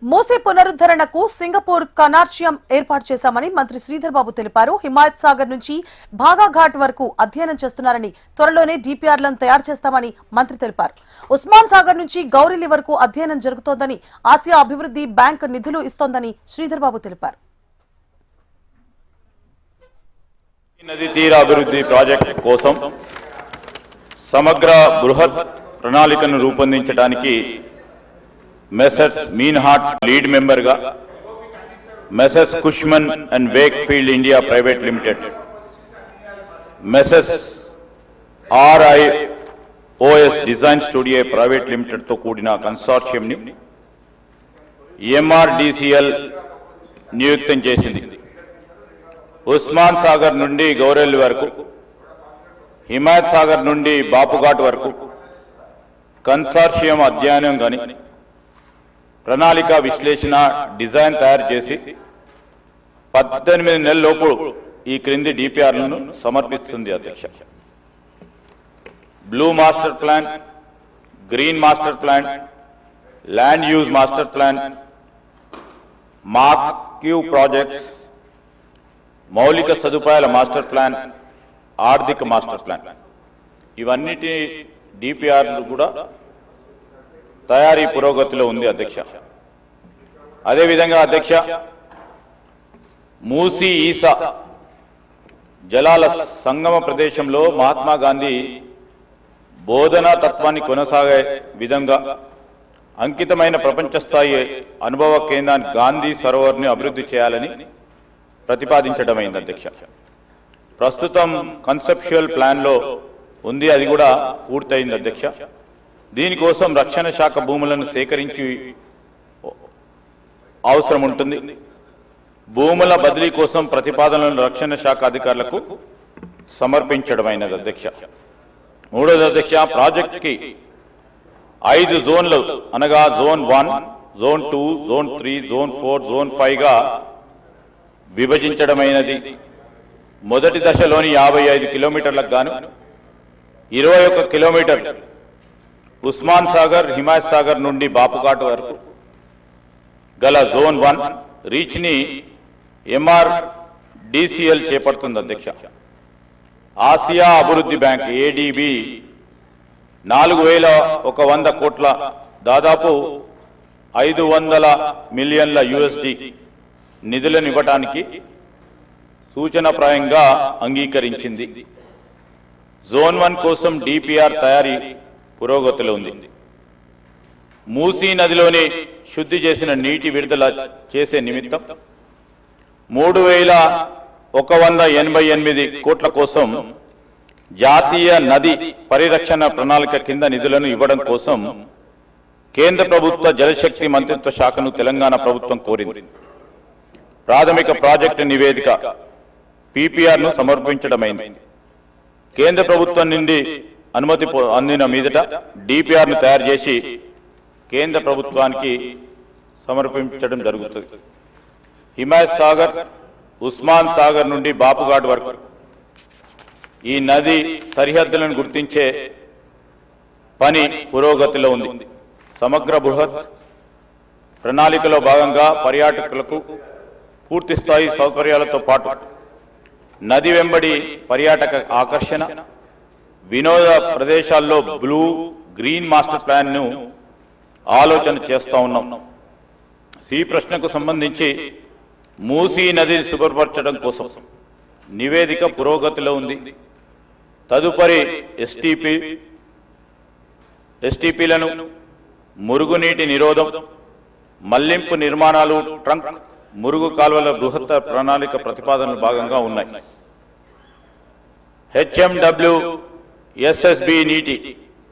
మూసీ పునరుద్ధరణకు Singapore consortium ఏర్పాటు చేశామని మంత్రి శ్రీధర్ బాబు తెలిపారు. హిమాయత్ సాగర్ నుంచి భాగాఘాట్ వరకు అధ్యయనం చేస్తున్నారని, త్వరలోనే డిపిఆర్లను తయారు చేస్తామని మంత్రి తెలిపారు. ఉస్మాన్ సాగర్ నుంచి గౌరిలి వరకు అధ్యయనం జరుగుతోందని, ఆసియా అభివృద్ధి బ్యాంక్ నిధులు ఇస్తోందని శ్రీధర్ బాబు తెలిపారు. నది తీర అభివృద్ధి ప్రాజెక్టు కోసం సమగ్ర బృహత్ ప్రణాళికను రూపొందించడానికి మెసర్స్ మీన్హార్ట్ లీడ్ మెంబర్గా, Messrs Cushman and Wakefield India private limited, Messrs RIOS design studio private లిమిటెడ్తో కూడిన కన్సార్షియంని ఎంఆర్డిసిఎల్ నియుక్తం చేసింది. ఉస్మాన్ సాగర్ నుండి గౌరెల్లి వరకు, హిమాయత్ సాగర్ నుండి బాపుఘాట్ వరకు కన్సార్షియం అధ్యయనం కానీ ప్రణాళిక విశ్లేషణ డిజైన్ తయారు చేసి 18 నెలలలోపు ఈ క్రింది డిపిఆర్లను సమర్పిస్తుంది. అధ్యక్ష, blue master plan, green master plan, land use master plan, mark Q projects, మౌలిక సదుపాయాల మాస్టర్ ప్లాన్, ఆర్థిక మాస్టర్ ప్లాన్, ఇవన్నిటి డిపిఆర్లు కూడా తయారీ పురోగతిలో ఉంది. అధ్యక్ష, అదేవిధంగా అధ్యక్ష, మూసీ ఈసా జలాల సంగమ ప్రదేశంలో మహాత్మా గాంధీ బోధనా తత్వాన్ని కొనసాగే విధంగా అంకితమైన ప్రపంచ స్థాయి అనుభవ కేంద్రాన్ని గాంధీ సరోవర్ని అభివృద్ధి చేయాలని ప్రతిపాదించడమైంది. అధ్యక్ష, ప్రస్తుతం కన్సెప్చువల్ ప్లాన్లో ఉంది, అది కూడా పూర్తయింది. అధ్యక్ష, దీనికోసం రక్షణ శాఖ భూములను సేకరించి అవసరం ఉంటుంది. భూముల బదిలీ కోసం ప్రతిపాదనలను రక్షణ శాఖ అధికారులకు సమర్పించడమైనది. అధ్యక్ష, మూడోది అధ్యక్ష, ప్రాజెక్ట్కి 5 జోన్లు అనగా zone 1, zone 2, zone 3, zone 4, zone 5గా విభజించడమైనది. మొదటి దశలోని 55 కిలోమీటర్లకు గాను 21 కిలోమీటర్ ఉస్మాన్ సాగర్, హిమాయత్ సాగర్ నుండి బాపుఘాట్ వరకు గల జోన్ 1 రీచ్ని ఎంఆర్డిసిఎల్ చేపడుతుంది. అధ్యక్ష, ఆసియా అభివృద్ధి బ్యాంక్ ఏడిబి 4100 కోట్ల దాదాపు 500 మిలియన్ల యుఎస్డి నిధులను ఇవ్వడానికి సూచనప్రాయంగా అంగీకరించింది. జోన్ 1 కోసం డిపిఆర్ తయారీ పురోగతిలో ఉంది. మూసీ నదిలోని శుద్ధి చేసిన నీటి విడుదల చేసే నిమిత్తం 3188 కోట్ల కోసం జాతీయ నది పరిరక్షణ ప్రణాళిక కింద నిధులను ఇవ్వడం కోసం కేంద్ర ప్రభుత్వ జలశక్తి మంత్రిత్వ శాఖను తెలంగాణ ప్రభుత్వం కోరింది. ప్రాథమిక ప్రాజెక్టు నివేదిక పిపిఆర్ను సమర్పించడమైంది. కేంద్ర ప్రభుత్వం నుండి అనుమతి అందిన మీదట డిపిఆర్ను తయారు చేసి కేంద్ర ప్రభుత్వానికి సమర్పించడం జరుగుతుంది. హిమాయత్ సాగర్, ఉస్మాన్ సాగర్ నుండి బాపుఘాట్ వరకు ఈ నది సరిహద్దులను గుర్తించే పని పురోగతిలో ఉంది. సమగ్ర బృహత్ ప్రణాళికలో భాగంగా పర్యాటకులకు పూర్తిస్థాయి సౌకర్యాలతో పాటు నది వెంబడి పర్యాటక ఆకర్షణ, వినోద ప్రదేశాల్లో బ్లూ గ్రీన్ మాస్టర్ ప్లాన్ను ఆలోచన చేస్తూ ఉన్నాం. ఈ ప్రశ్నకు సంబంధించి మూసీ నదిని శుభ్రపరచడం కోసం నివేదిక పురోగతిలో ఉంది. తదుపరి ఎస్టీపీలను, మురుగునీటి నిరోధం, మళ్లింపు నిర్మాణాలు, ట్రంక్ మురుగు కాలువల బృహత్ ప్రణాళిక ప్రతిపాదనలు భాగంగా ఉన్నాయి. హెచ్ఎండబ్ల్యూఎస్ఎస్బి నీటి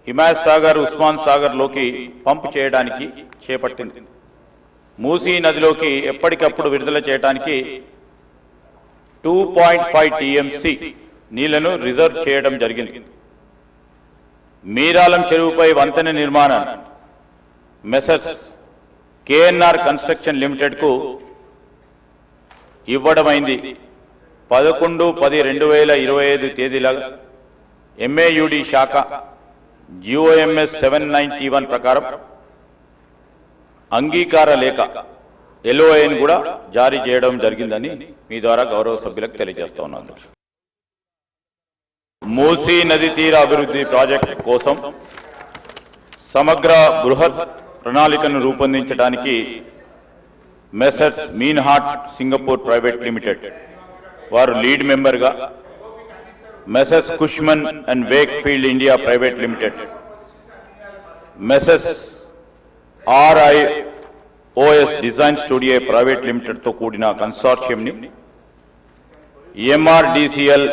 హిమాయత్ సాగర్, ఉస్మాన్ సాగర్లోకి పంపు చేయడానికి చేపట్టింది. మూసీ నదిలోకి ఎప్పటికప్పుడు విడుదల చేయడానికి 2.5 టీఎంసీ నీళ్లను రిజర్వ్ చేయడం జరిగింది. మీరాలం చెరువుపై వంతెన నిర్మాణాన్ని మెసర్స్ కేఎన్ఆర్ కన్స్ట్రక్షన్ లిమిటెడ్కు ఇవ్వడమైంది. 11/10/2025 తేదీల ఎంఏయుడి శాఖ GOMS 791 ప్రకారం అంగీకార లేఖ LOIని కూడా జారీ చేయడం జరిగిందని మీ ద్వారా గౌరవ సభ్యులకు తెలియజేస్తా ఉన్నాను. మూసీ నది తీర అభివృద్ధి ప్రాజెక్టు కోసం సమగ్ర బృహత్ ప్రణాళికను రూపొందించడానికి Messrs Meinhardt Singapore private limited వారు లీడ్ మెంబర్గా, Messrs Cushman and Wakefield India private limited, Messrs RIOS design studio private లిమిటెడ్తో కూడిన కన్సార్షియంని MRDCL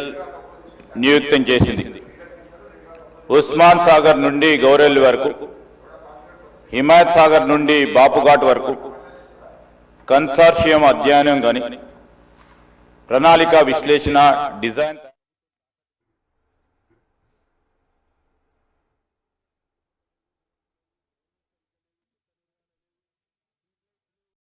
నియుక్తం చేసింది. ఉస్మాన్ సాగర్ నుండి గౌరెల్లి వరకు, హిమాయత్ సాగర్ నుండి బాపుఘాట్ వరకు కన్సార్షియం అధ్యయనం కానీ ప్రణాళిక విశ్లేషణ డిజైన్